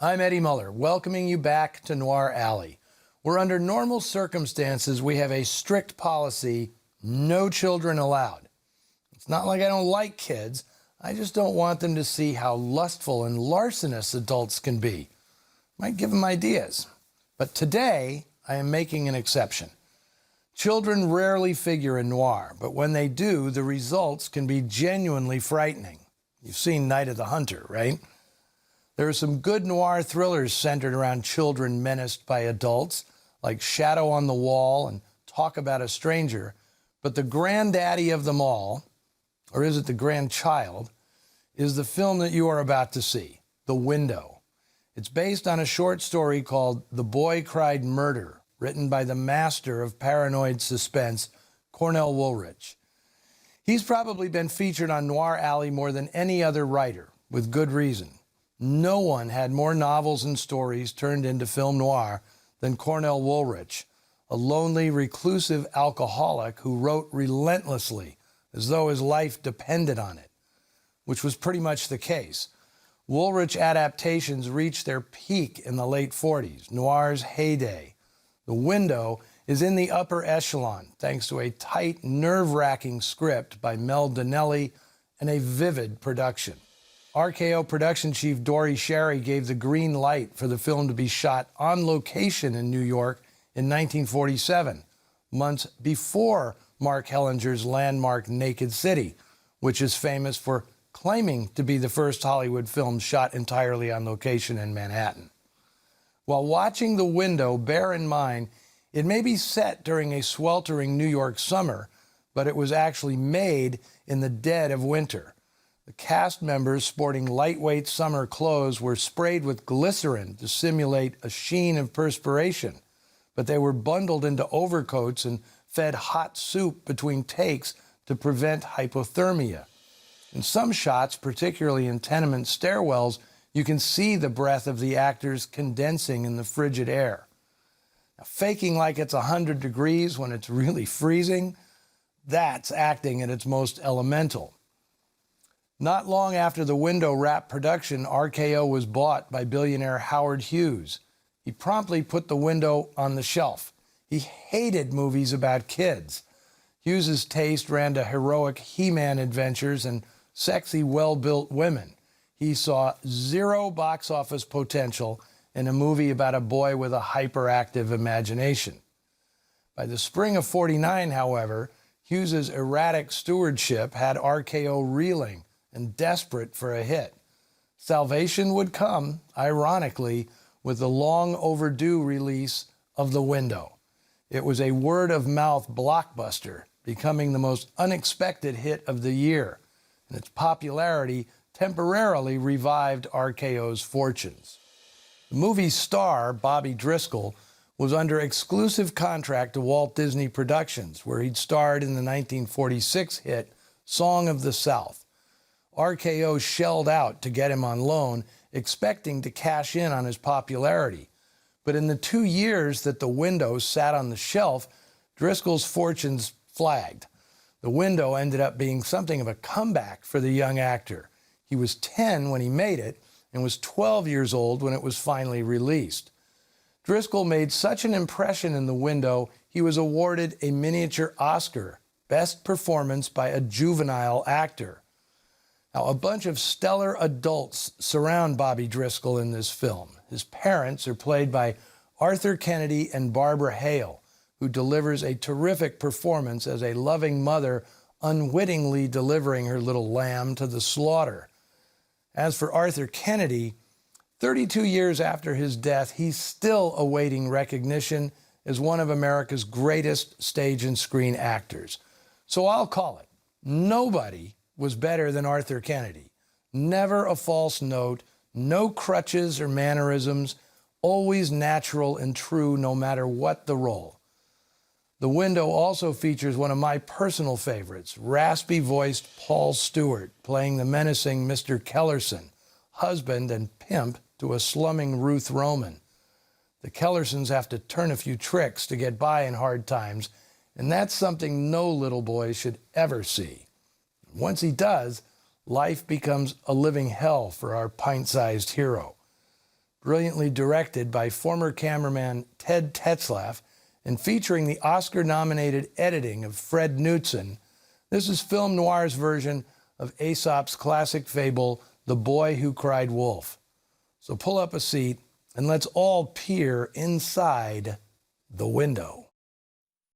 I'm Eddie Muller, welcoming you back to Noir Alley, where under normal circumstances we have a strict policy, no children allowed. It's not like I don't like kids, I just don't want them to see how lustful and larcenous adults can be. Might give them ideas. But today, I am making an exception. Children rarely figure in noir, but when they do, the results can be genuinely frightening. You've seen Night of the Hunter, right? There are some good noir thrillers centered around children menaced by adults, like Shadow on the Wall and Talk About a Stranger, but the granddaddy of them all, or is it the grandchild, is the film that you are about to see, The Window. It's based on a short story called The Boy Cried Murder, written by the master of paranoid suspense, Cornell Woolrich. He's probably been featured on Noir Alley more than any other writer, with good reason. No one had more novels and stories turned into film noir than Cornell Woolrich, a lonely, reclusive alcoholic who wrote relentlessly as though his life depended on it, which was pretty much the case. Woolrich adaptations reached their peak in the late 40s, noir's heyday. The Window is in the upper echelon thanks to a tight, nerve-wracking script by Mel Donnelly and a vivid production. RKO production chief Dory Sherry gave the green light for the film to be shot on location in New York in 1947, months before Mark Hellinger's landmark Naked City, which is famous for claiming to be the first Hollywood film shot entirely on location in Manhattan. While watching The Window, bear in mind, it may be set during a sweltering New York summer, but it was actually made in the dead of winter. The cast members sporting lightweight summer clothes were sprayed with glycerin to simulate a sheen of perspiration, but they were bundled into overcoats and fed hot soup between takes to prevent hypothermia. In some shots, particularly in tenement stairwells, you can see the breath of the actors condensing in the frigid air. Now, faking like it's 100 degrees when it's really freezing, that's acting at its most elemental. Not long after The Window wrapped production, RKO was bought by billionaire Howard Hughes. He promptly put The Window on the shelf. He hated movies about kids. Hughes's taste ran to heroic He-Man adventures and sexy, well-built women. He saw zero box office potential in a movie about a boy with a hyperactive imagination. By the spring of '49, however, Hughes's erratic stewardship had RKO reeling and desperate for a hit. Salvation would come, ironically, with the long overdue release of The Window. It was a word-of-mouth blockbuster, becoming the most unexpected hit of the year, and its popularity temporarily revived RKO's fortunes. The movie's star, Bobby Driscoll, was under exclusive contract to Walt Disney Productions, where he'd starred in the 1946 hit Song of the South. RKO shelled out to get him on loan, expecting to cash in on his popularity. But in the 2 years that The Window sat on the shelf, Driscoll's fortunes flagged. The Window ended up being something of a comeback for the young actor. He was 10 when he made it and was 12 years old when it was finally released. Driscoll made such an impression in The Window, he was awarded a miniature Oscar, Best Performance by a Juvenile Actor. Now, a bunch of stellar adults surround Bobby Driscoll in this film. His parents are played by Arthur Kennedy and Barbara Hale, who delivers a terrific performance as a loving mother unwittingly delivering her little lamb to the slaughter. As for Arthur Kennedy, 32 years after his death, he's still awaiting recognition as one of America's greatest stage and screen actors. So I'll call it. Nobody was better than Arthur Kennedy. Never a false note, no crutches or mannerisms, always natural and true no matter what the role. The Window also features one of my personal favorites, raspy-voiced Paul Stewart, playing the menacing Mr. Kellerson, husband and pimp to a slumming Ruth Roman. The Kellersons have to turn a few tricks to get by in hard times, and that's something no little boy should ever see. Once he does, life becomes a living hell for our pint-sized hero. brilliantly directed by former cameraman Ted Tetzlaff and featuring the Oscar-nominated editing of Fred Knutson. This is film noir's version of Aesop's classic fable, The Boy Who Cried Wolf. So pull up a seat and let's all peer inside the window.